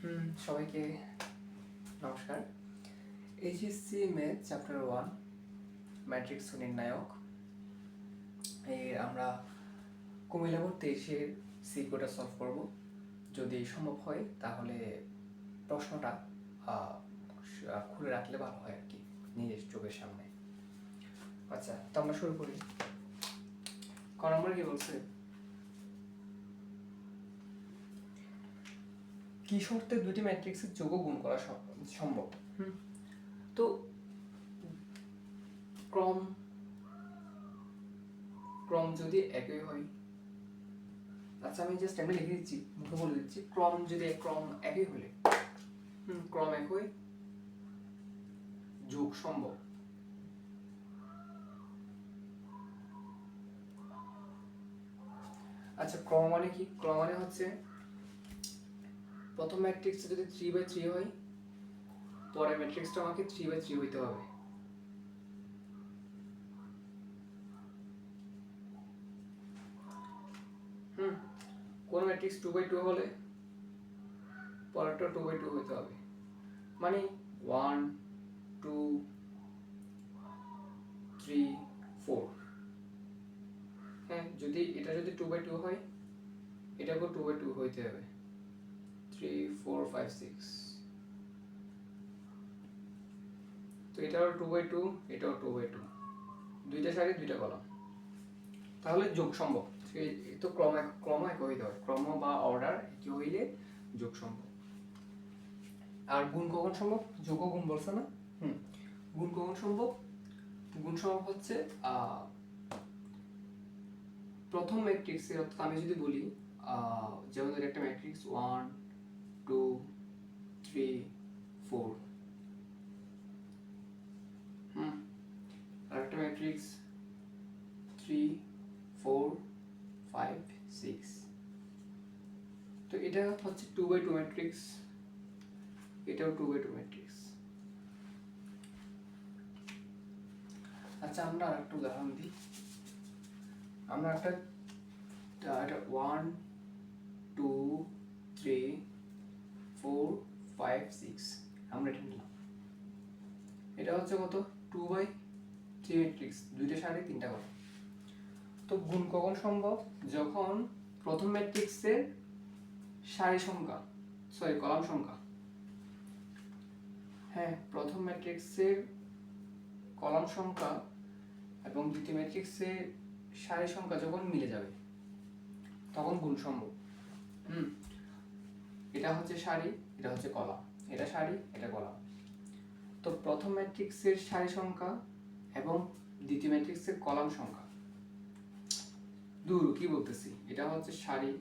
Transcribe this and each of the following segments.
সবাইকে নমস্কার। HSC math chapter 1 matrix ও নির্ণায়ক এর আমরা কুমিল্লা বোর্ড 23-এর সিকিউটা সলভ করব। যদি সম্ভব হয় তাহলে প্রশ্নটা খুলে রাখলে ভালো হয় আর কি, নিজের চোখের সামনে। আচ্ছা, তো আমরা শুরু করি। ক নম্বর কি বলছে? কি শর্তে দুটি ম্যাট্রিক্সের যোগ ও গুণ করা সম্ভব? তো ক্রম যদি একই হয়, আচ্ছা আমি জাস্ট এমনি লিখে দিচ্ছি, মুখে বলে দিচ্ছি। ক্রম একই হলে ক্রম একই, যোগ সম্ভব। আচ্ছা, ক্রম মানে কি? ক্রম মানে হচ্ছে প্রথম ম্যাট্রিক্সে যদি 3/3 হয়, পরের ম্যাট্রিক্সটা আমাকে 3/3 হইতে হবে। কোন ম্যাট্রিক্স 2/2 হলে পরেরটা 2/2 হইতে হবে। মানে 1 2 3 4। হ্যাঁ, যদি 2/2 হয়, এটাকেও 2/2 হইতে হবে। 3 4 5 6। তো এটাও 2/2, এটাও 2/2, দুইটা সারি দুইটা কলাম, তাহলে যোগ সম্ভব। তো ক্রম এক হইতে হয়, ক্রম বা অর্ডার একই হইলে যোগ সম্ভব। আর গুণ কখন সম্ভব? যোগ ও গুণ বলছে না? গুণ কখন সম্ভব? গুণ সম্ভব হচ্ছে প্রথম ম্যাট্রিক্সের, অর্থাৎ আমি যদি বলি যেমন একটা ম্যাট্রিক্স 1 2 3 4, আর একটা ম্যাট্রিক্স 3 4 5 6। তো এটা হচ্ছে 2/2 ম্যাট্রিক্স, এটাও 2/2 ম্যাট্রিক্স। আচ্ছা, আমরা আরেকটা উদাহরণ দিই। আমরা একটা 1 2 3 4 5 6 আমরা এটা নিলাম। এটা হচ্ছে কত? 2/3 ম্যাট্রিক্স, দুইটা সারি তিনটা কলাম। তো গুণ কখন সম্ভব? যখন প্রথম ম্যাট্রিক্সের কলাম সংখ্যা, হ্যাঁ, প্রথম ম্যাট্রিক্সের কলাম সংখ্যা এবং দ্বিতীয় ম্যাট্রিক্সের সারি সংখ্যা যখন মিলে যাবে, তখন গুণ সম্ভব। এটা হচ্ছে সারি, এটা হচ্ছে কলাম, এটা সারি, এটা কলাম। তো প্রথম ম্যাট্রিক্সের সারি সংখ্যা এবং দ্বিতীয় ম্যাট্রিক্সের কলাম সংখ্যা, কি বলতেছি, এটা হচ্ছে সারি,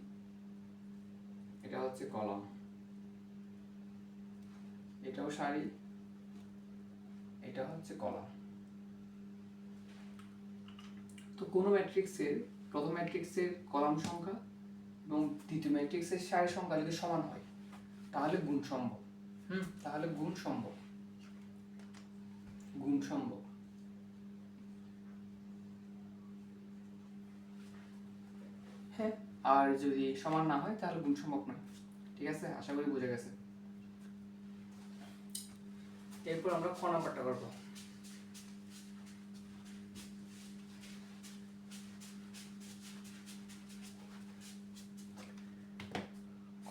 এটা হচ্ছে কলাম, এটাও সারি, এটা হচ্ছে কলাম। তো কোন ম্যাট্রিক্সের প্রথম ম্যাট্রিক্সের কলাম সংখ্যা এবং দ্বিতীয় ম্যাট্রিক্সের সারি সংখ্যা যদি সমান হয়, তাহলে গুণ সম্ভব। তাহলে গুণ সম্ভব। হ্যাঁ, আর যদি সমান না হয় তাহলে গুণ সম্ভব নয়। ঠিক আছে, আশা করি বুঝে গেছে। এরপর আমরা খ নাম্বারটা করব।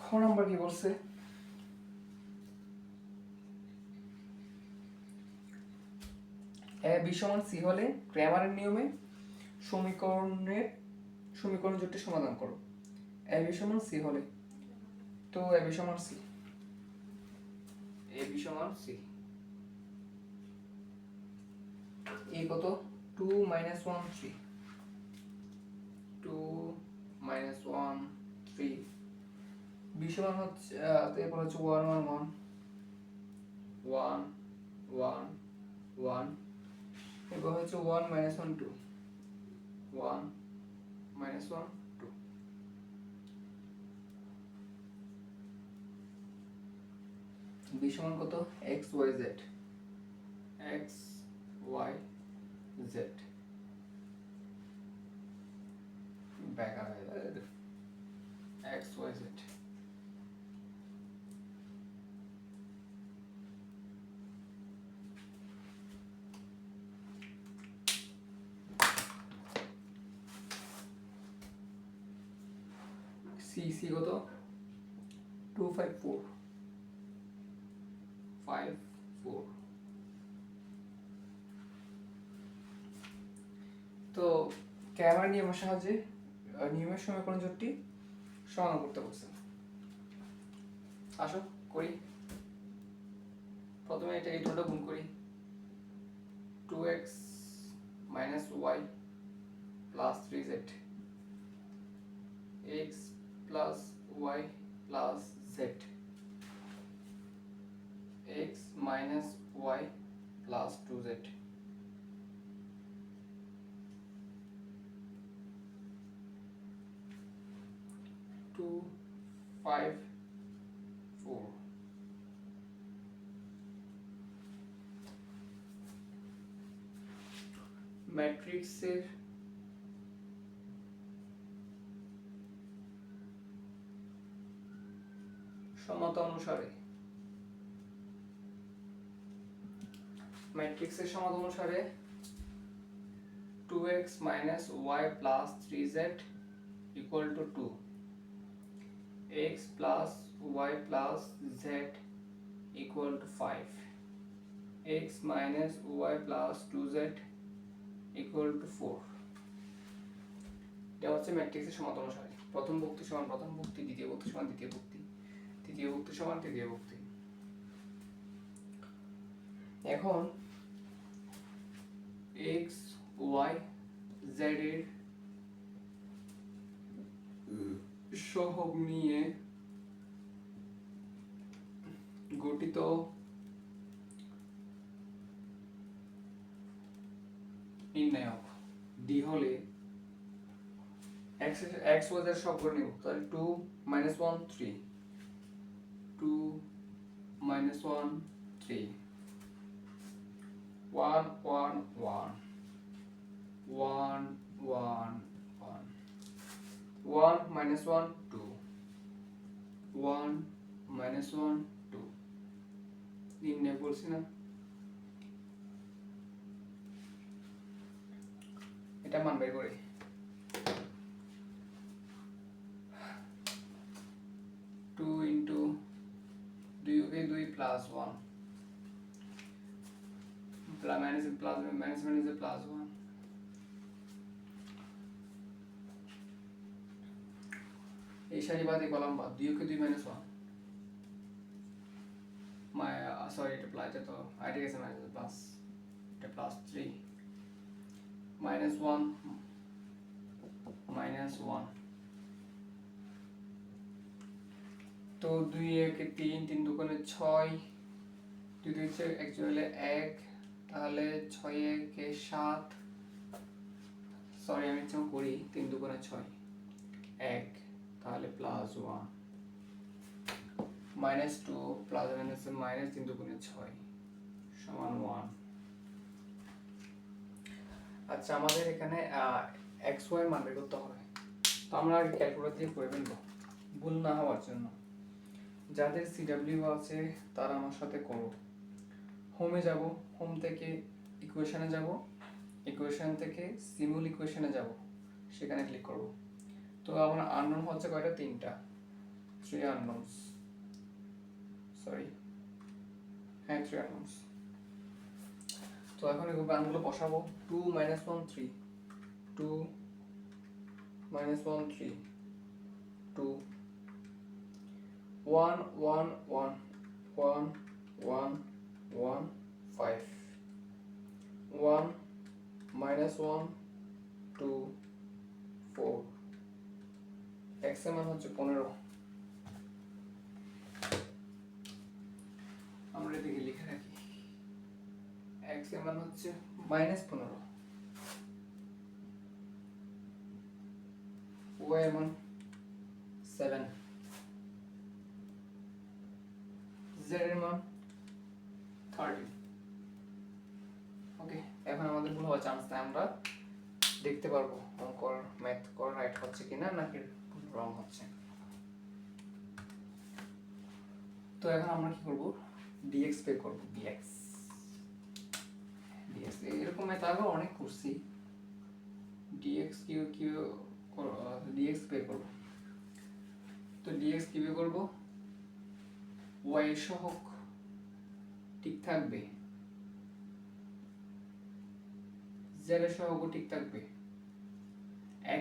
খ নাম্বার কি বলছে? বি সমান সি হলে ক্র্যামারের নিয়মে সমীকরণ জোটটি সমাধান করো। বি সমান সি হলে, তো বি সমান সি, এ কত? 2 - 1 3, 2 - 1 3। বি সমান হচ্ছে এরপর হচ্ছে 1 1 1 1 1 1, এরপর হচ্ছে 1 - 1 2 1 - 1 2। বি সমান কত? x y z, x y z, ব্যাখ্যা হয়ে যায় x y z। সি কত 254 তো ক্যামেরা নিয়মের সাহায্যে নিয়মের সমীকরণ জোটটি সমাধান করতে বলছে। আসো করি। প্রথমে এটা এই দুটো গুণ করি। 2x minus y plus 3z, x plus y plus z, x minus y plus 2z, 2 5 4 ম্যাট্রিক্সের সমতা অনুসারে ম্যাট্রিক্সের সমতা অনুসারে 2x minus y plus 3z equal to 2, x plus y plus z equal to 5, x minus y plus 2z equal to 4. এটা হচ্ছে ম্যাট্রিক্সের সমতা অনুসারে প্রথম ভুক্তি সমান প্রথম ভুক্তি, দ্বিতীয় ভুক্তি সমান দ্বিতীয় ভুক্তি, তৃতীয় ভুক্তি সমান তৃতীয় ভুক্তি। এখন x y z এর সহগ নিয়ে গঠিত নির্ণায়ক d হলে x y এর সহগ করে নিব। তাহলে 2 minus 1 3, 2 minus 1 3, 1 1 1, 1 1 1, 1 minus 1 2, 1 minus 1 2, নির্ণয় বলছি না, এটা মান বের করি। 2 into 2 কে 2 plus 1 minus plus 1, এই সারি বাদে কলাম বাদ 2 কে 2 minus 1 সরি এটা প্লাস, এটা তো আইডি গেছে মাইনাস প্লাস, এটা প্লাস 3 minus 1 minus 1, তো 2 একে 3 3 দুগুণে 6, 2 2 হচ্ছে অ্যাকচুয়ালি 1, তাহলে 6 একে 7, সরি আমি ইচ্ছা করি 3 দুগুণে 6 1, তাহলে plus 1 minus 2 plus minus minus 3 দুগুণে 6 সমান 1। আচ্ছা আমাদের এখানে x y মান বের করতে হবে, তো আমরা আগে ক্যালকুলেটর দিয়ে করে ফেলবো ভুল না হওয়ার জন্য। যাদের সিডব্লিউ আছে তারা আমার সাথে করো। হোমে যাব, হোম থেকে ইকুয়েশনে যাব, ইকুয়েশন থেকে সিমুল ইকুয়েশনে যাব, সেখানে ক্লিক করব। তো আমার আননোন হচ্ছে কয়টা, 3টা, 3 আননোনস, সরি হ্যাঁ 3 আননোনস। তো এখন এই মানগুলো বসাবো। 2 minus 1 3, 2 minus 1 3, 2, 1 1 1, 1 1 1 5, 1 minus 1 2 4, x এর মান হচ্ছে 15। আমরা এদিকে লিখে রাখি x এর মান হচ্ছে -15, y এর মান 7, z এর মান 30। ওকে, এখন আমাদের ভুল হওয়ার চান্স নাই, আমরা দেখতে পারবো অঙ্কর ম্যাথ করা রাইট হচ্ছে কিনা নাকি রং হচ্ছে। তো এখন আমরা কি করব, dx বের করব, dx এরকম ম্যাথ আগে অনেক করছি। dx কি dx বের করব। তো dx কিভাবে করব, y এর সহগ ঠিক থাকবে, z এর সহগও ঠিক থাকবে,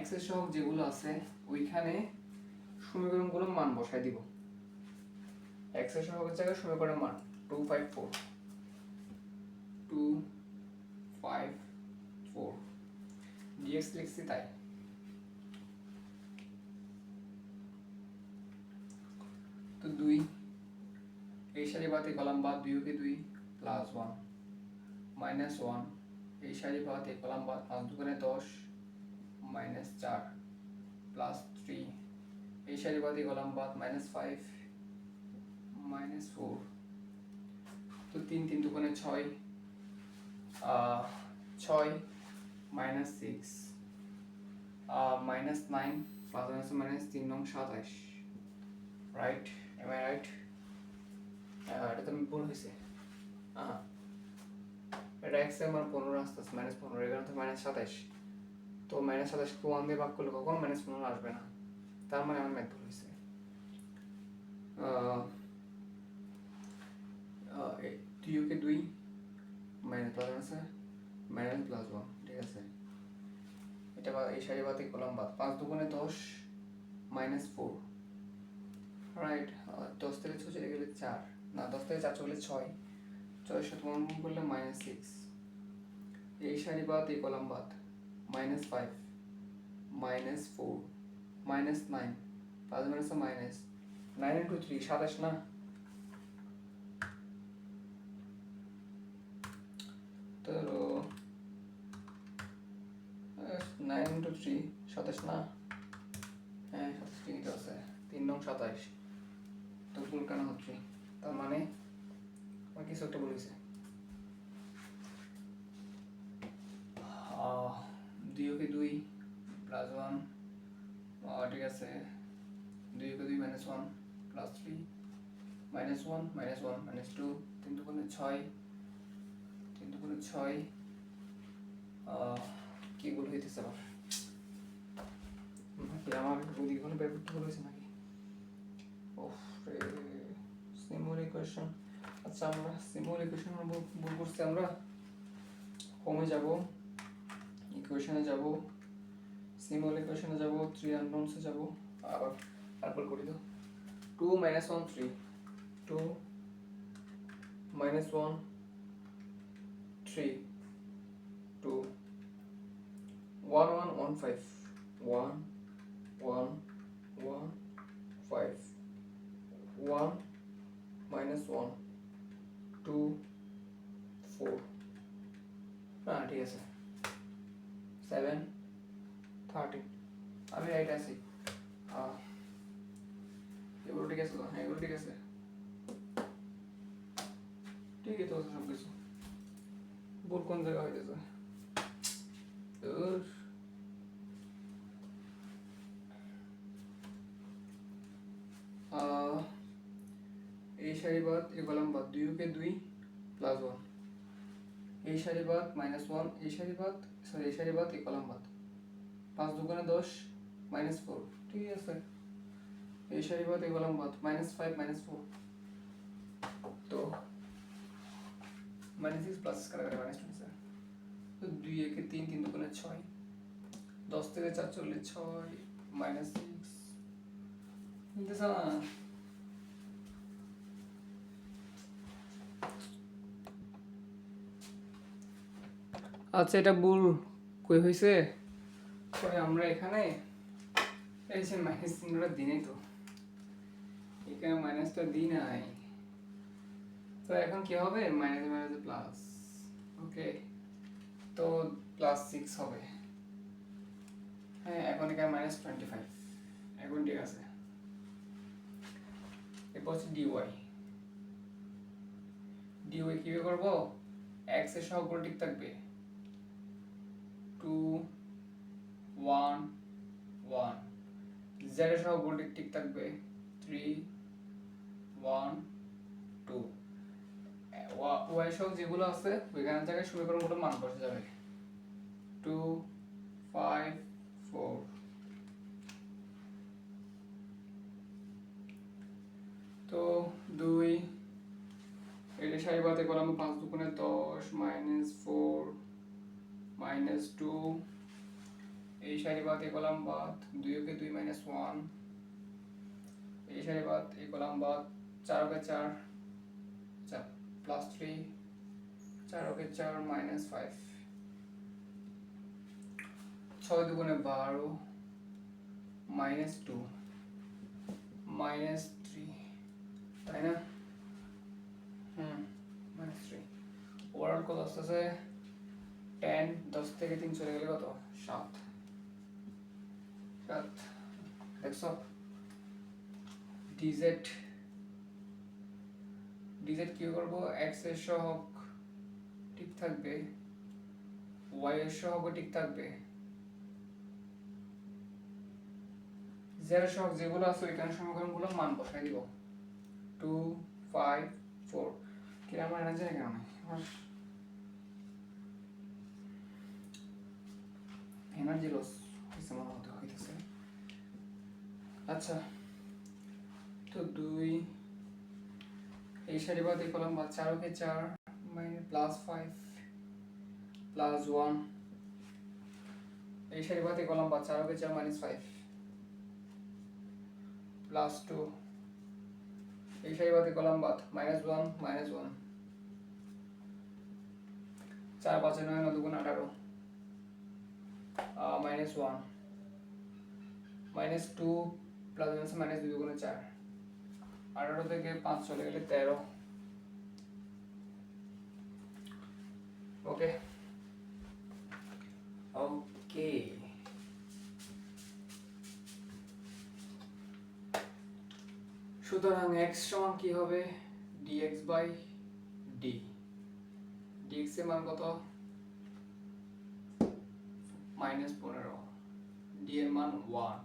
x এর সহগ যেগুলো আছে ওইখানে সমীকরণগুলো মান বসাই দিব। x এর সহগের জায়গায় সমীকরণের মান 254 dx লিখছি তাই। তো 2 এই সারি বাদ এই কলাম বাদ, 2 কে 2 প্লাস 1 মাইনাস 1 এই সারি বাদ এই কলাম বাদ, 5 দুগুণে 10 মাইনাস 4 প্লাস 3 এই সারি বাদ এই কলাম বাদ, মাইনাস 5 মাইনাস 4। তো 3 3 দুগুণে 6 6 মাইনাস 6 মাইনাস 9 প্লাস মাইনাস 3 নং 27, রাইট? M I right? এটা তো ভুল হয়েছে। এটা x এর মান 15 আসছে, মাইনাস 15, এখানে তো মাইনাস 27। তো মাইনাস 27 কে 1 দিয়ে ভাগ করলে কখনো মাইনাস 15 আসবে না, তার মানে আমার ম্যাথ ভুল হয়েছে। 2 কে 2 মাইনাস প্লাস আছে, মাইনাস প্লাস 1, ঠিক আছে। এটা এই সারি বাদ এই কলাম বাদ, 5 দুগুণে 10 মাইনাস 4, রাইট? 10 থেকে 6 চলে গেলে 4, না 10 থেকে 4 চলে 6, 6 সাথে গুণ করলে মাইনাস 6। এই সারি বাদ এই কলাম বাদ, minus 5 minus 4 minus 9 5 minus minus 9 into 3 27 না? তো 9 ইন্টু 3 27 না? হ্যাঁ 27 ঠিকই তো আছে, 3 নং 27। তো ভুল কেন হচ্ছে? তার মানে আমার কিছু একটা বলেছে। 2 কে 2 প্লাস 1, ঠিক আছে। 2 কে 2 minus 1 plus 3 minus 1 minus 1 minus 2, 3 দুগুণে 6 3 দুগুণে 6। কি ভুল হইতেছে আবার? নাকি আমার ওইদিকে কোনো পেপার ভুল হয়েছে নাকি? ওফ রে, সিম্বল ইকুয়েশন। আচ্ছা আমরা সিম্বল ইকুয়েশন ভুল করছি, আমরা কমে যাব, ইকুয়েশনে যাব, সিম্বল ইকুয়েশনে যাব, 3 আননোনসে যাব, আবার তারপর করি তো। 2 minus 1 3, 2 minus 1 3, 2 1 1 1 5 1 1 1 5 1 minus 1 2 4, হ্যাঁ ঠিক আছে, 7 13। আমি রাইট আছি। এগুলো ঠিক আছে তো? হ্যাঁ এগুলো ঠিক আছে, ঠিকই তো আছে সব কিছু। ভুল কোন জায়গা হইতেছে? এই সারি বাদ এই কলাম বাদ, 2 কে 2 প্লাস 1 এই সারি বাদ মাইনাস 1 এই সারি বাদ, সরি এই সারি বাদ এই কলাম বাদ, 5 দুগুণে 10 মাইনাস 4, ঠিক আছে। এই সারি বাদ এই কলাম বাদ, মাইনাস 5 মাইনাস 4। তো মাইনাস 6 প্লাস কাটাকাটি মাইনাস 27। তো 2 একে 3 3 দুগুণে 6, 10 থেকে 4 চললে 6 মাইনাস 6, বুঝতেছ না? আচ্ছা এটা ভুল কই হয়েছে? আমরা এখানে এই যে মাইনাস চিহ্নটা দিই নাই, তো এখানে মাইনাসটা দিই নাই। তো এখন কি হবে? মাইনাস মাইনাস প্লাস, ওকে। তো প্লাস 6 হবে। হ্যাঁ এখন এখানে মাইনাস 25, এখন ঠিক আছে। এরপর হচ্ছে ডিওয়াই। ডিওয়াই কিভাবে করবো? এক্স এর সহগগুলো ঠিক থাকবে, 2 1 1, জেড এর সহগগুলো ঠিক থাকবে, 3 1 2। ওয়াই সহগ যেগুলো আছে ওইখানে জায়গায় সমীকরণগুলো মান বসে যাবে, 2 5 4। তো 2 এটা সারি বাদে করলাম 5 দুগুণে 10 -4 -2 এই সারি বাদ এই কলাম বাদ 2 কে 2 -1 এই সারি বাদ এই কলাম বাদ 4 কে 4 +3 4 কে 4 -5 6 দুগুণে 12 -2 -3 তাই না -3 ওভারঅল কত আসতেছে 10 10 থেকে 3 চলে গেলে কত 7 দেখছো dz কি করব x এর সহগ ঠিক থাকবে y এর সহগও ঠিক থাকবে z এর সহগ যেগুলো আছে এখানে সমীকরণগুলো মান বসাই দিব 2 5 4 কি আমার এনার্জি কেন নাই আমার এনার্জি লস হইছে মনে হইতেছে আচ্ছা তো 2 এই সারি বাদ এই কলাম বাদ 4 কে 4 +5 +1 এই সারি বাদ এই কলাম বাদ 4 কে 4 -5 +2 এই সারি বাদ এই কলাম বাদ -1 -1 4 5 9 9 2 18 -1 -2 প্লাস -2 2 4 18 থেকে 5 চলে গেলে 13 ওকে ওকে সুতরাং x সমান কি হবে dx বাই d dx এর মান কত -15 d এর মান 1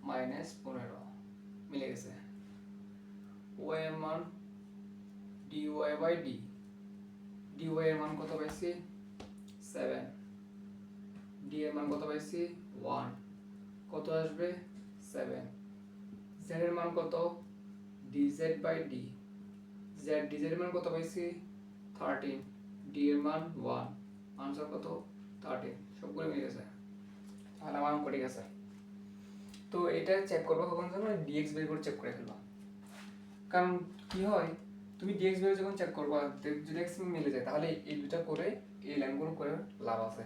-15 মিলে গেছে y এর মান dy বাই d dy এর মান কত পাইছি 7 d এর মান কত পাইছি 1 কত আসবে 7 z এর মান কত dz বাই d dz এর মান কত পাইছি 13 d এর মান 1 आंसर কত 13 সবগুলো মিলে গেছে তাহলে আমার অঙ্ক ঠিক আছে তো এটা চেক করবে কখন জানো dx বের করে চেক করে ফেলবা কারণ কি হয় তুমি dx বের যখন চেক করবা যদি x মিলে যায় তাহলে এই দুটো করে এই লাইনগুলো করে লাভ আছে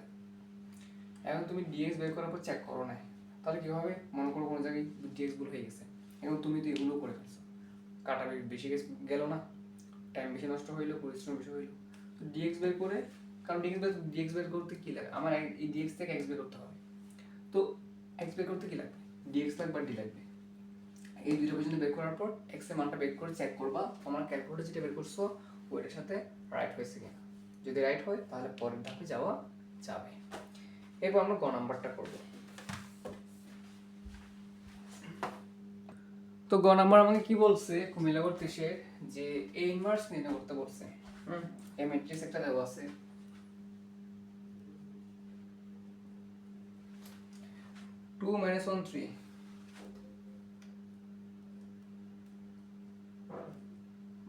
এখন তুমি dx বের করার পর চেক করো না তাহলে কি হবে মনে করো কোন জায়গায় dx ভুল হয়ে গেছে এখন তুমি তো এগুলো করে ফেলছো কাটা বেশি গেল না টাইম বেশি নষ্ট হইলো পরিশ্রম বেশি হইলো তো dx বের করে কারণ dx বের করতে কি লাগে আমার এই dx থেকে x বের করতে হবে তো x বের করতে কি লাগবে dx লাগবে d লাগবে এই দুটো পর্যন্ত বের করার পর x এর মানটা বের করে চেক করবা তোমার ক্যালকুলেটর যেটা বের করছো ওইটার সাথে রাইট হয়েছে কিনা যদি রাইট হয় তাহলে পরের ধাপে যাওয়া যাবে এরপর আমরা গ নাম্বারটা করব তো গ নাম্বার আমাকে কি বলছে কুমিল্লা বর্তিশের যে a ইনভার্স নির্ণয় করতে বলছে এই ম্যাট্রিক্স একটা দেওয়া আছে 2 - 1 3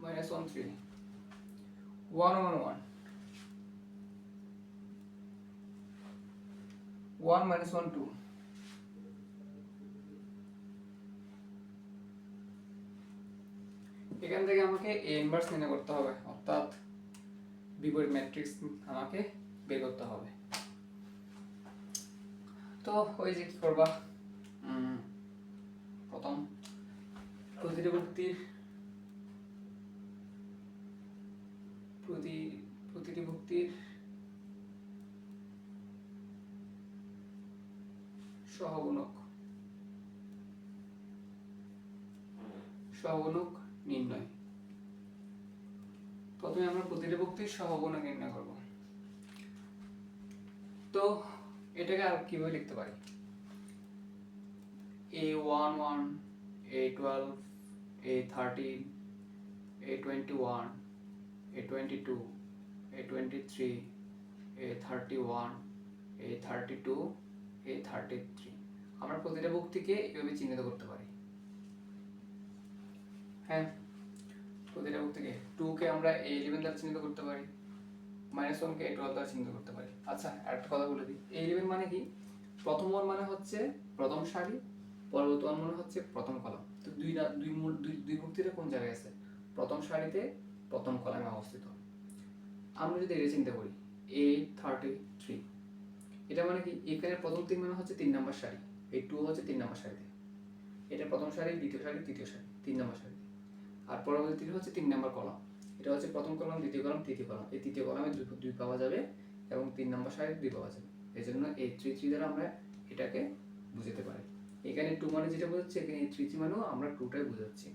-1 3 1 1 1 1 -1 2 এখান থেকে আমাকে a ইনভার্স নির্ণয় করতে হবে অর্থাৎ বিপরীত ম্যাট্রিক্স আমাকে বের করতে হবে তো ওই যে কি করবা প্রথম প্রতিটি ভুক্তির সহগুণক নির্ণয় প্রথমে আমরা প্রতিটি ভুক্তির সহগুণক নির্ণয় করব তো এটাকে আর কিভাবে লিখতে পারি a11 a12 a13 a21 a22 a23 a31 a32 a33 আমরা প্রতিটা ভুক্তিকে এভাবে চিহ্নিত করতে পারি হ্যাঁ প্রতিটা বুক থেকে 2 কে আমরা A11 দ্বারা চিহ্নিত করতে পারি, -1 কে A12 দ্বারা চিহ্নিত করতে পারি। আচ্ছা একটা কথা বলে দিই, A11 মানে কি, প্রথম ওয়ান মানে হচ্ছে প্রথম সারি, পরবর্তী ওয়ান মানে হচ্ছে প্রথম কলাম। তো দুই ভুক্তিটা কোন জায়গায় আছে, প্রথম সারিতে প্রথম কলামে অবস্থিত। আমরা যদি এটা চিন্তা করি A33, এটা মানে কি, এখানে প্রথম 3 মানে হচ্ছে 3 নম্বর সারি, এই 2 হচ্ছে 3 নম্বর সারিতে, এটা প্রথম সারি, দ্বিতীয় সারি, তৃতীয় সারি, 3 নম্বর সারিতে। আর পরবর্তী হচ্ছে 3 নম্বর কলাম, এটা হচ্ছে প্রথম কলাম, দ্বিতীয় কলাম, তৃতীয় কলাম। এই তৃতীয় কলামে 2 পাওয়া যাবে এবং 3 নম্বর সারিতে 2 পাওয়া যাবে। এই জন্য A33 দ্বারা আমরা এটাকে বুঝতে পারি। এখানে 2 মানে যেটা বোঝাচ্ছে, এখানে A33 মানেও আমরা 2টাই বোঝাচ্ছি।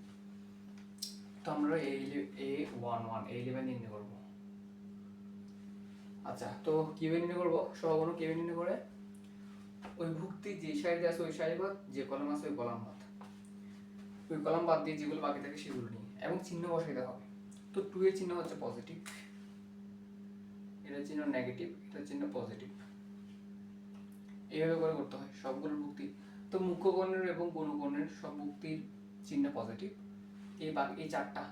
তো আমরা A11 নির্ণয় করব। আচ্ছা, তো কিভাবে নির্ণয় করব, সহগুণ কিভাবে নির্ণয় করে, ওই ভুক্তি যে সারিতে আছে ওই সারি বাদ, যে কলাম আছে ওই কলাম বাদ, ওই কলাম বাদ দিয়ে যেগুলো বাকি থাকে সেগুলো নিয়ে, এবং চিহ্ন বসাইতে হবে। তো 2 এর চিহ্ন হচ্ছে পজিটিভ, এটার চিহ্ন নেগেটিভ, এটার চিহ্ন পজিটিভ। এইভাবে করে করতে হয় সবগুলোর ভুক্তি। তো মুখ্য কর্ণের এবং গৌণ সব ভুক্তির চিহ্ন পজিটিভ। এই চারটা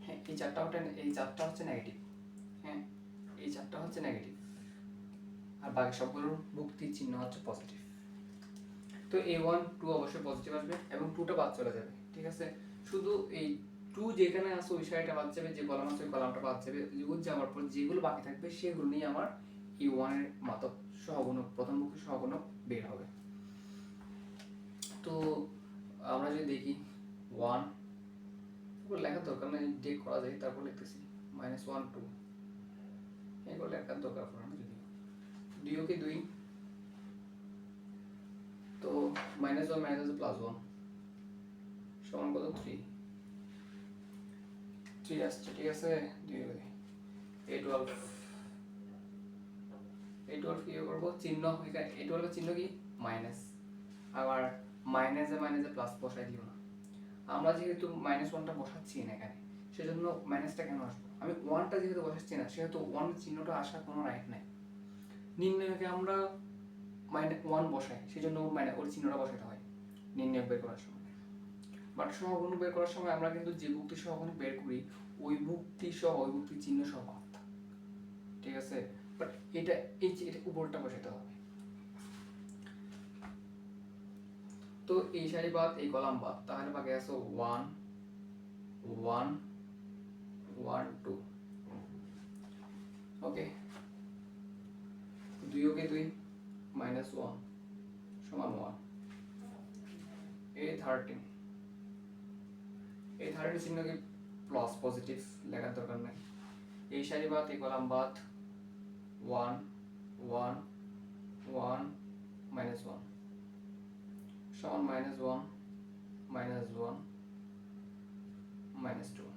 হ্যাঁ, এই চারটা হচ্ছে নেগেটিভ। হ্যাঁ, এই চারটা হচ্ছে নেগেটিভ, আর বাকি সবগুলোর ভুক্তির চিহ্ন হচ্ছে পজিটিভ। তো A1 2 অবশ্যই পজিটিভ আসবে এবং 2টা বাদ চলে যাবে, ঠিক আছে। শুধু এই 2 যেখানে আছে ওই সারিটা বাদ যাবে, যে কলাম আছে ওই কলামটা বাদ যাবে, যেগুলো যাওয়ার পর যেগুলো বাকি থাকবে সেগুলো নিয়ে আমার A1 এর মাত্রা সহগুণক, প্রথম মুখী সহগুণক বের হবে। তো আমরা যদি দেখি 1, লেখার দরকার নেই, ডেক করা যায়, তারপর লিখতেছি -1 2, এগুলো লেখার দরকার পড়ে না। যদি 2 কে 2, তো -1 +1 সমান কত, 3 আসছে, ঠিক আছে। 2 A12 কি করব, চিহ্ন এখানে A12 এর চিহ্ন কি, মাইনাস। আবার মাইনাসে প্লাস বসাই দিও না, আমরা যেহেতু -1টা বসাচ্ছি না এখানে, সেজন্য মাইনাসটা কেন আসবে, আমি 1টা যেহেতু বসাচ্ছি না সেহেতু 1 চিহ্নটা আসার কোনো রাইট নাই। নির্ণয়কে আমরা -1 বসাই, সেজন্য ওর চিহ্নটা বসাতে হয় নির্ণয় বের করার সময়। বাট সহগুণ বের করার সময় আমরা কিন্তু যে ভুক্তি সহগুণ বের করি ওই ভুক্তি সহ ওই ভুক্তির চিহ্ন সহ বাদ, ঠিক আছে। বাট এটা উপরটা বসাতে হবে। তো এই সারি বাদ, এই কলাম বাদ, তাহলে বাকি আছে 1 1 1 2। ওকে, 2 কে 2 -1 সমান 1। A13 চিহ্ন কি প্লাস, পজিটিভ, লেখার দরকার নাই। এই সারি বাদ, এই কলাম বাদ, 1 1 1 -1 সমান -1 -1 -2।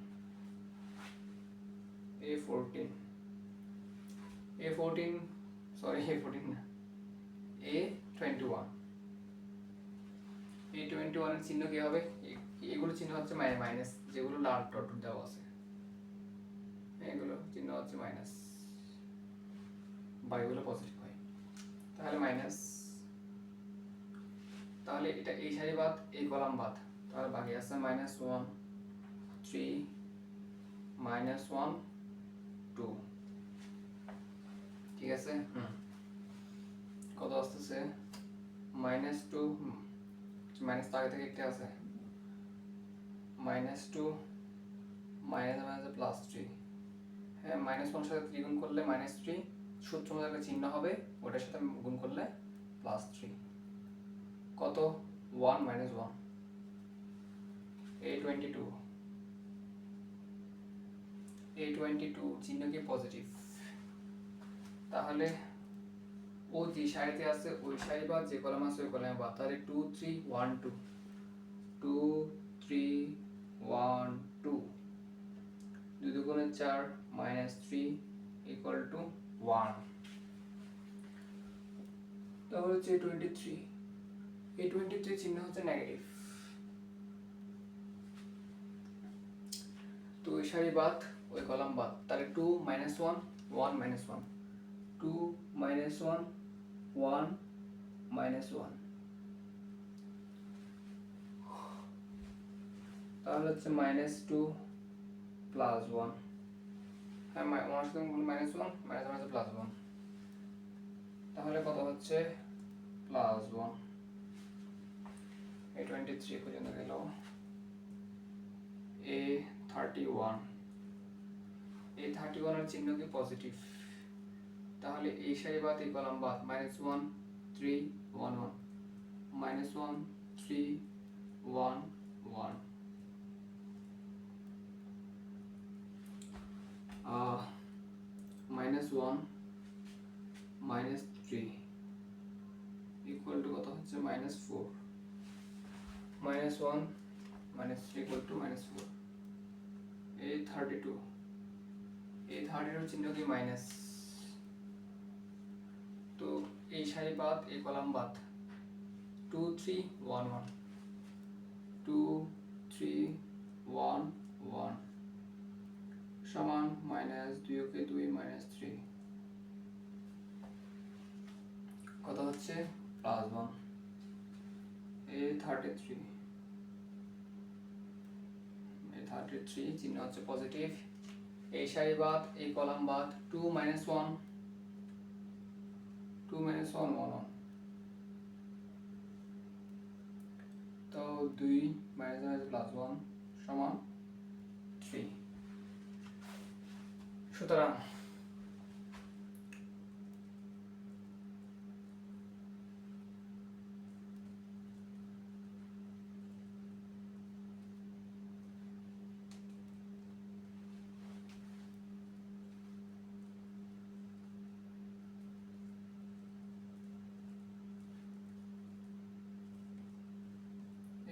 A14 সরি, A14 না, A21 এর চিহ্ন কি হবে, এগুলো চিহ্ন হচ্ছে মাইনাস, যেগুলো লাল ডট দেওয়া আছে এগুলো চিহ্ন হচ্ছে মাইনাস, বাকিগুলো পজিটিভ হয়। তাহলে মাইনাস, তাহলে এটা এই সারি বাদ, এই কলাম বাদ, তাহলে বাকি আছে -1 3 -1 2, ঠিক আছে। কত আসতেছে, -2, মাইনাস তো আগে থেকে একটা আছে, -2 +3। হ্যাঁ, -1 সাথে 3 গুণ করলে -3, সূত্র মধ্যে একটা চিহ্ন হবে, ওটার সাথে গুণ করলে +3, কত 1 -1। A22 চিহ্ন কি পজিটিভ, তাহলে ও যে সারিতে আছে ওই সারি বাদ, যে কলাম আছে ওই কলামে বাদ, তাহলে 2 3 1 2 2 3 1 2, 2 দুগুণে 4 -3 = 1। তাহলে হচ্ছে A23 চিহ্ন হচ্ছে নেগেটিভ। তো ওই সারি বাদ, ওই কলাম বাদ, তাহলে 2 -1 1 -1 2 -1 1 -1। তাহলে হচ্ছে -2 +1, হ্যাঁ ওয়ান সাথে -1 মাইনাস +1, তাহলে কত হচ্ছে +1। A23 পর্যন্ত গেল। A31, A31 এর চিহ্ন কি পজিটিভ, তাহলে এই সারি বাদ এই কলাম বাদ, -1 3 1 1, -1 3 1 1, -1 -3 ইকুয়াল টু কত হচ্ছে -4, -1 -3 ইকুয়াল টু -4। A32, A30 এর চিহ্ন কি মাইনাস, তো এই সারি বাদ এই কলাম বাদ, 2 3 1 1, 2 3 1 1 সমান -2 কে 2 -3, কত হচ্ছে +1। A33, A33 চিহ্ন হচ্ছে পজিটিভ, এই সারি বাদ এই কলাম বাদ, 2 -1 2 -1 1 1, তো 2 -1 সমান 3। সুতরাং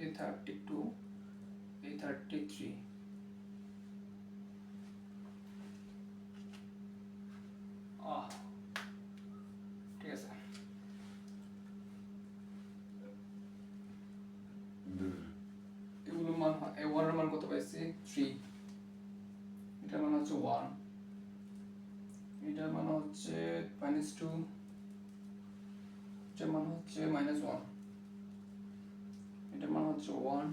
A32 A33 ঠিক আছে, এগুলোর মান A1 এর মান কত পাইছি 3, এটার মান হচ্ছে 1, এটার মান হচ্ছে -2, এটার মান হচ্ছে -1, এটার মান হচ্ছে 1,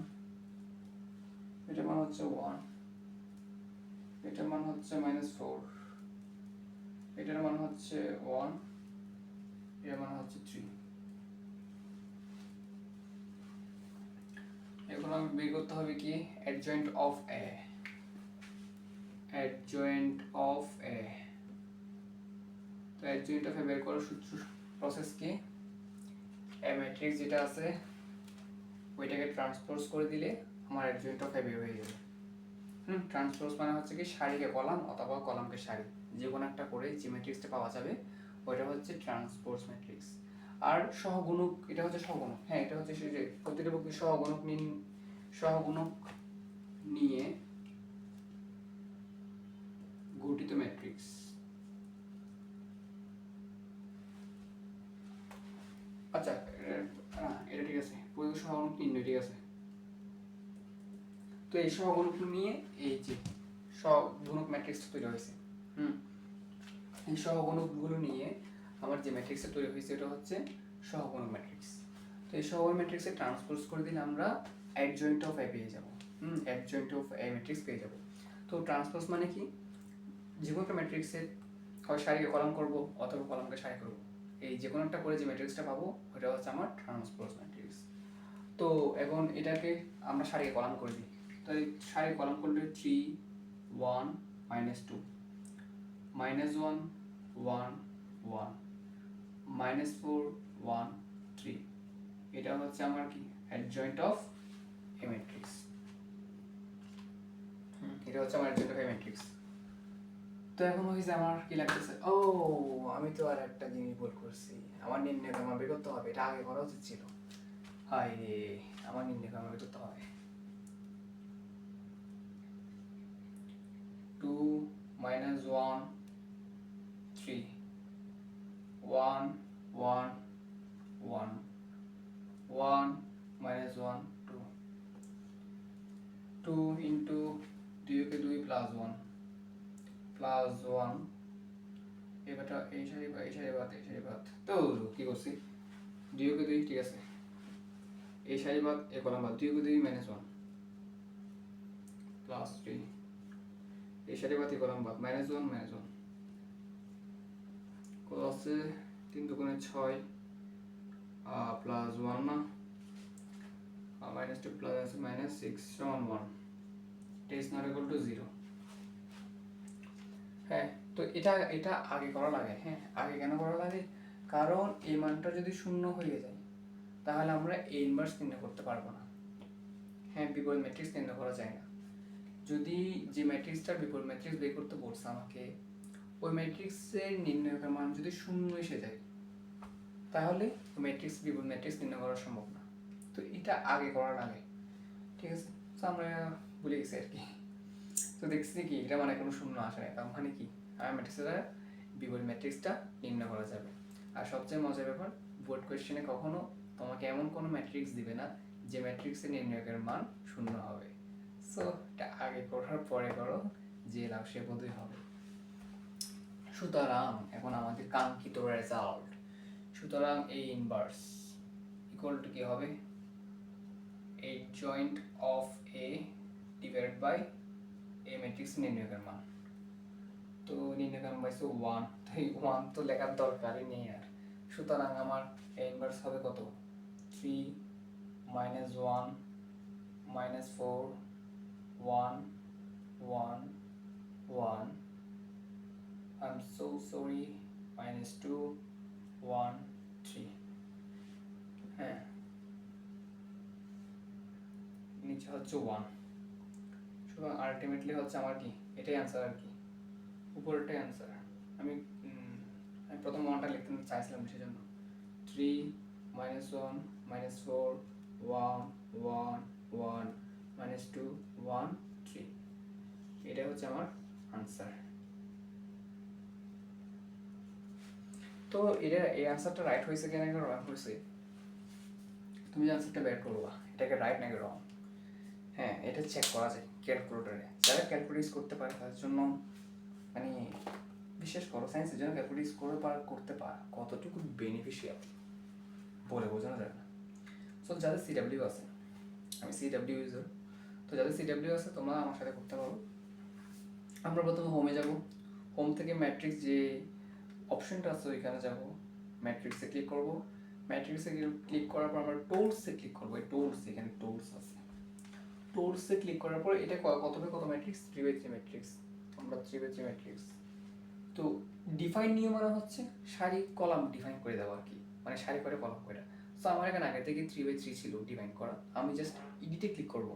এটার মান হচ্ছে 1, এটার মান হচ্ছে -4, এটার মান হচ্ছে 1, এর মান হচ্ছে 3। এখন আমি বের করতে হবে কি adjoint of A, adjoint of A, তো অ্যাডজয়েন্ট অফ এ বের করার সূত্র প্রসেস কি, এ ম্যাট্রিক্স যেটা আছে ওইটাকে ট্রান্সপোজ করে দিলে আমার অ্যাডজয়েন্ট অফ এ বের হয়ে যাবে। ট্রান্সপোজ মানে হচ্ছে কি সারিকে কলাম অথবা কলামকে সারি, যে কোনো একটা করে যে ম্যাট্রিক্সটা পাওয়া যাবে ওইটা হচ্ছে ট্রান্সপোজ ম্যাট্রিক্স। আর সহগুণক, এটা হচ্ছে সহগুণক, হ্যাঁ এটা হচ্ছে সেই যে প্রতিটা পক্ষে সহগুণক নিয়ে গঠিত ম্যাট্রিক্স। আচ্ছা এটা ঠিক আছে, প্রয়োগ সহগুণক নির্ণয়, ঠিক আছে। তো এই সহগুণক নিয়ে এই যে সহগুণক ম্যাট্রিক্সটা তৈরি হয়েছে, এই সহগুণকগুলো নিয়ে আমার যে ম্যাট্রিক্সটা তৈরি হয়েছে এটা হচ্ছে সহগুণক ম্যাট্রিক্স। তো এই সহগুণক ম্যাট্রিক্সে ট্রান্সপোজ করে দিলে আমরা অ্যাডজয়েন্ট অফ এ পেয়ে যাব, অ্যাডজয়েন্ট অফ এ ম্যাট্রিক্স পেয়ে যাব। তো ট্রান্সপোজ মানে কি, যে কোনো একটা ম্যাট্রিক্সের হয় সারিকে কলাম করব অথবা কলামকে সারি করব, এই যে কোনো একটা করে যে ম্যাট্রিক্সটা পাবো ওটা হচ্ছে আমার ট্রান্সপোজ ম্যাট্রিক্স। তো এখন এটাকে আমরা সারিকে কলাম করে দিই, তো এই সারিকে কলাম করলে 3 1 -2 -1 1 1 -4 1 3, এটা হচ্ছে আমার কি অ্যাডজয়েন্ট অফ এ ম্যাট্রিক্স, এটা হচ্ছে আমার অ্যাডজয়েন্ট অফ এ ম্যাট্রিক্স। তো এখন হয়েছে আমার কি লাগতেছে, ও আমি তো আর একটা জিনিস ভুল করছি, আমার নির্ণয় আমার বের করতে হবে, এটা আগে করা উচিত ছিল, হায় রে আমার নির্ণয় আমার বের করতে হবে। 2 -1 3 1 1 1 1 -1 2 2 into 2 কে 2 +1 +1, এবারটা এই সারি বাদ তো কি করছি 2 কে 2, ঠিক আছে, এই সারি বাদ এই কলাম বাদ, 2 কে 2 -1 প্লাস 3 এই সাথে বাতি করলাম বাদ -1 -1 কত আছে 3 দুগুণে 6 প্লাস 1 না -2 প্লাস আছে -6 সমান 1 it is not equal to 0 হ্যাঁ তো এটা আগে করা লাগে হ্যাঁ আগে কেন করা লাগে কারণ এই মানটা যদি শূন্য হয়ে যায় তাহলে আমরা a ইনভার্স নির্ণয় করতে পারবো না হ্যাঁ বিপরীত ম্যাট্রিক্স নির্ণয় করা যায় না যদি যে ম্যাট্রিক্সটার বিপরীত ম্যাট্রিক্স বের করতে বলছে আমাকে ওই ম্যাট্রিক্সের নির্ণয়কের মান যদি শূন্য এসে যায় তাহলে ম্যাট্রিক্স বিপরীত ম্যাট্রিক্স নির্ণয় করা সম্ভব না তো এটা আগে করা লাগে ঠিক আছে তো আমরা ভুলে গেছি আর কি তো দেখছি কি এটা মানে কোনো শূন্য আসে না তার মানে কি আমার ম্যাট্রিক্সের বিপরীত ম্যাট্রিক্সটা নির্ণয় করা যাবে আর সবচেয়ে মজার ব্যাপার বোর্ড কোয়েশ্চেনে কখনো তোমাকে এমন কোনো ম্যাট্রিক্স দিবে না যে ম্যাট্রিক্সের নির্ণয়কের মান শূন্য হবে সো এটা আগে করার পরে করো যে লাভ সে বোধই হবে সুতরাং এখন আমাদের কাঙ্ক্ষিত রেজাল্ট সুতরাং a ইনভার্স ইকুয়াল টু কি হবে a joint of a divided by a matrix নির্ণয়কের মান তো নির্ণয়কের মান পাইছো 1 তো এই 1 তো লেখার দরকারই নেই আর সুতরাং আমার a ইনভার্স হবে কত 3 -1 -4 1 1 1 I'm so sorry -2 1 3 হ্যাঁ নিচে হচ্ছে 1 সুতরাং আলটিমেটলি হচ্ছে আমার কি এটাই অ্যান্সার আর কি উপরেরটাই অ্যান্সার আমি প্রথম 1টা লিখতে চাইছিলাম সেজন্য 3 -1 -4 1 1 1 -2 1 3 এটা হচ্ছে আমার আনসার তো এটা এই আনসারটা রাইট হয়েছে কিনা এটা রং হয়েছে তুমি যে আনসারটা বের করবা এটাকে রাইট নাকি রং হ্যাঁ এটা চেক করা যায় ক্যালকুলেটরে যারা ক্যালকুলেট করতে পারে তাদের জন্য মানে বিশেষ করো সায়েন্সের জন্য ক্যালকুলেট করতে পারে কতটুকু বেনিফিশিয়াল বলে বোঝানো যায় না সো যাদের সিডাব্লিউ আছে আমি সিডাব্লিউ ইউজার তো যাদের সিডাব্লিউ আছে তোমরা আমার সাথে করতে পারো আমরা প্রথমে হোমে যাব হোম থেকে ম্যাট্রিক্স যে অপশনটা আছে ওইখানে যাব ম্যাট্রিক্সে ক্লিক করব ম্যাট্রিক্সে ক্লিক করার পর আমরা টুলসে ক্লিক করব এই টুলস এখানে টুলস আছে টুলসে ক্লিক করার পর এটা কত ম্যাট্রিক্স 3/3 ম্যাট্রিক্স আমরা 3/3 ম্যাট্রিক্স তো ডিফাইন নিয়ম মানে হচ্ছে সারি কলাম ডিফাইন করে দেওয়া আর কি মানে সারি করে কলাম করে সো আমার এখানে আগে থেকে 3/3 ছিল ডিফাইন করা আমি জাস্ট এডিটে ক্লিক করব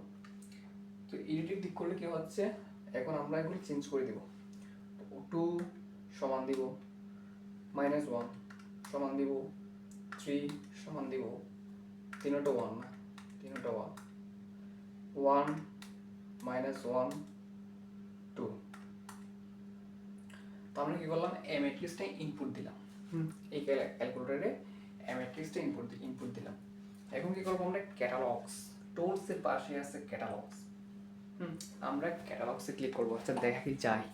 তো এডিটে ক্লিক করলে কি হচ্ছে এখন আমরা এগুলো চেঞ্জ করে দেব 2 সমান দিব -1 সমান দিব 3 সমান দিব তিনটা 1 না তিনটা 1 1 -1 2 তো আমরা কি করলাম এ ম্যাট্রিক্সটা ইনপুট দিলাম এই ক্যালকুলেটরে এ ম্যাট্রিক্সটা ইনপুট দিলাম এখন কি করব আমরা ক্যাটালগস টুলস এর পাশে আছে ক্যাটালগস আমরা ক্যাটালগসে ক্লিক করব আচ্ছা দেখা কি যায়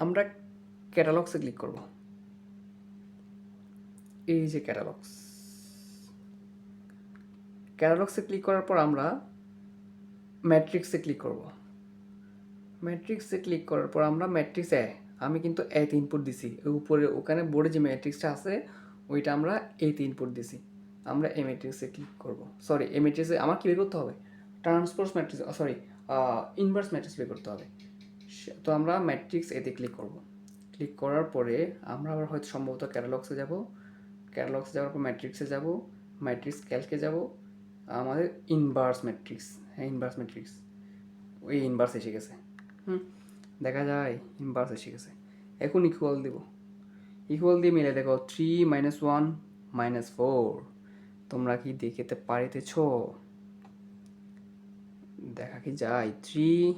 আমরা ক্যাটালগসে ক্লিক করব এই যে ক্যাটালগসে ক্লিক করার পর আমরা ম্যাট্রিক্সে ক্লিক করব ম্যাট্রিক্সে ক্লিক করার পর আমরা ম্যাট্রিক্স আমি কিন্তু এতে ইনপুট দিছি উপরে ওখানে বোর্ডে যে ম্যাট্রিক্সটা আছে ওইটা আমরা এতে ইনপুট দিছি আমরা এই ম্যাট্রিক্সে ক্লিক করব সরি এই ম্যাট্রিক্সে আমার কি বের করতে হবে transpose matrix sorry inverse matrix বের করতে হবে তো আমরা ম্যাট্রিক্স এতে ক্লিক করব ক্লিক করার পরে আমরা আবার হয়তো সম্ভবত ক্যাটালগসে যাব ক্যাটালগসে যাওয়ার পর ম্যাট্রিক্সে যাব ম্যাট্রিক্স ক্যালকে যাব আমাদের ইনভার্স ম্যাট্রিক্স হ্যাঁ ইনভার্স ম্যাট্রিক্স ওই ইনভার্স এসে গেছে দেখা যায় ইনভার্স এসে গেছে এখন ইকুয়াল দিব ইকুয়াল দিয়ে মিলে দেখো 3 -1 -4 তোমরা কি দেখতে পারিতেছ দেখা কি যায় 3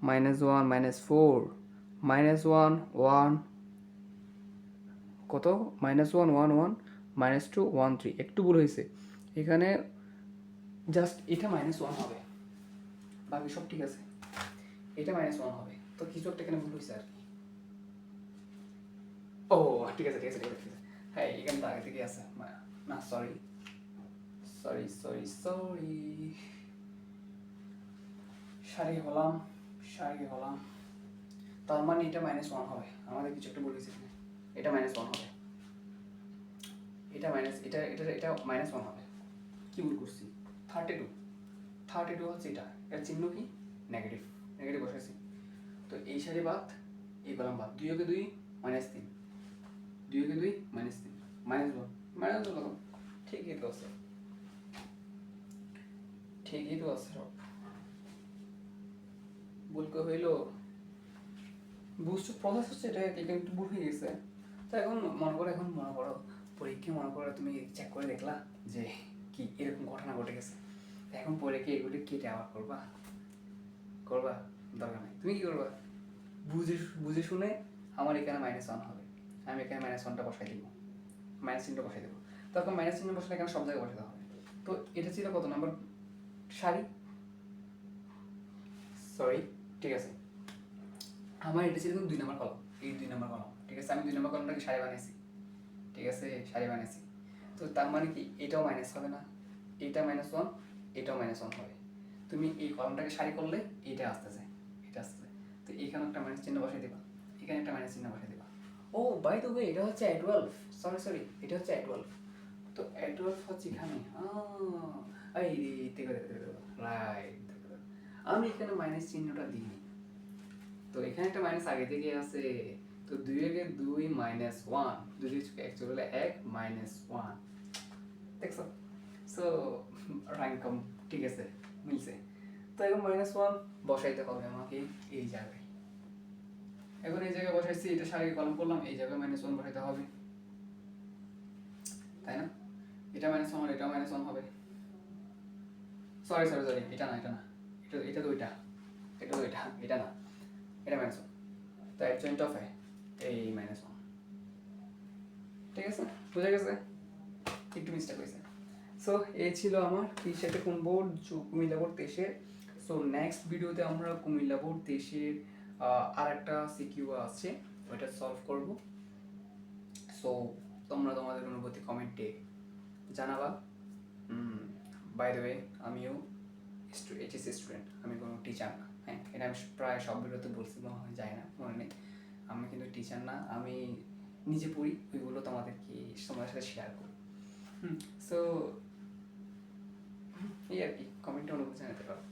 -1 -4 -1 1 কত -1 1 1 -2 1 3 একটু ভুল হয়েছে এখানে জাস্ট এটা -1 হবে বাকি সব ঠিক আছে এটা -1 হবে তো কিছু একটা এখানে ভুল হয়েছে আর কি ও ঠিক আছে হ্যাঁ এখানে তো আগে থেকে আছে না সরি সরি সরি সরি, সারি হলাম। তার মানে এটা -1 হবে, আমাদের কিছু একটা বলেছে, এটা -1 হবে, এটা মাইনাস এটা এটা এটা -1 হবে। কি ভুল করছি? 32 হচ্ছে এটা, এর চিহ্ন কি? নেগেটিভ, নেগেটিভ বসাইছি। তো এই সারি বাদ, এই কলাম বাদ, 2 কে 2 -3, 2 কে 2 -3, -1 ঠিকই তো আছে, ঠিকই তো আছে সব। ভুল করে হইলো, বুঝছো প্রসেস হচ্ছে এটা, একটু ভুল হয়ে গেছে। তো এখন মনে করো পরীক্ষা, মনে করো তুমি চেক করে দেখলা যে কি এরকম ঘটনা ঘটে গেছে, এখন পরে কি এগুলি কেটে আবার করবা? দরকার নেই। তুমি কি করবা? বুঝে শুনে আমার এখানে -1 হবে, আমি এখানে -1টা বসাই দিব, মাইনাস চিহ্নটা বসাই দেবো। তখন মাইনাস চিহ্ন বসালে এখানে সব জায়গায় বসাতে হবে। তো এটা ছিল কত নাম্বার সারি? সরি, ঠিক আছে, আমার এটা ছিল 2 নাম্বার কলম, এই 2 নাম্বার কলম, ঠিক আছে। আমি 2 নাম্বার কলমটাকে সারি বানিয়েছি, ঠিক আছে, সারি বানিয়েছি। তো তার মানে কি এটাও মাইনাস হবে না, এটা -1, এটাও -1 হবে। তুমি এই কলমটাকে সারি করলে এটা আসতেছে, এটা আসতেছে। তো এখানে একটা মাইনাস চিহ্ন বসাই দিবা, এখানে একটা মাইনাস চিহ্ন বসাই দিবা। ও বাই দ্য ওয়ে, এটা হচ্ছে A12, সরি, এটা হচ্ছে A12। তো A12 হচ্ছে এখানে, এই দেখো, রাইট, আমি এখানে মাইনাস চিহ্নটা দিইনি, তো এখানে একটা মাইনাস আগে থেকে আছে। তো 2 এর 2 -1, 2 এক চলে গেলে 1 -1, দেখছো? সো র্যাঙ্ক কম, ঠিক আছে, মিলছে। তো এখন -1 বসাইতে হবে আমাকে এই জায়গায়। এখন এই জায়গায় বসাইছি, এটা সারি কলম করলাম, এই জায়গায় -1 বসাইতে হবে, তাই না? এটা -1 হলে এটা -1 হবে। সরি, এটা না, এটা তো ওইটা, এটা না, এটা -1। তো অ্যাডজয়েন্ট অফ এই -1, ঠিক আছে, বুঝা গেছে? একটু মিস্টেক হয়েছে। সো এই ছিল আমার সাথে কোন বোর্ড, কুমিল্লা বোর্ড 23-এর। সো নেক্সট ভিডিওতে আমরা কুমিল্লা বোর্ড 23-এর আর একটা সিকিউ আছে, ওইটা সলভ করব। সো তোমরা তোমাদের অনুভূতি কমেন্টে জানাবা। বাই দ্য ওয়ে, আমিও এইচএসসি স্টুডেন্ট, আমি কোনো টিচার না। হ্যাঁ, এটা আমি প্রায় সব ভিডিওতে বলছি, মনে হয় যায় না, মনে নেই। আমি কিন্তু টিচার না, আমি নিজে পড়ি, ওইগুলো তোমাদের সাথে শেয়ার করি। সো এই আর কি, কমেন্টে অনুভূতি জানাতে পারো।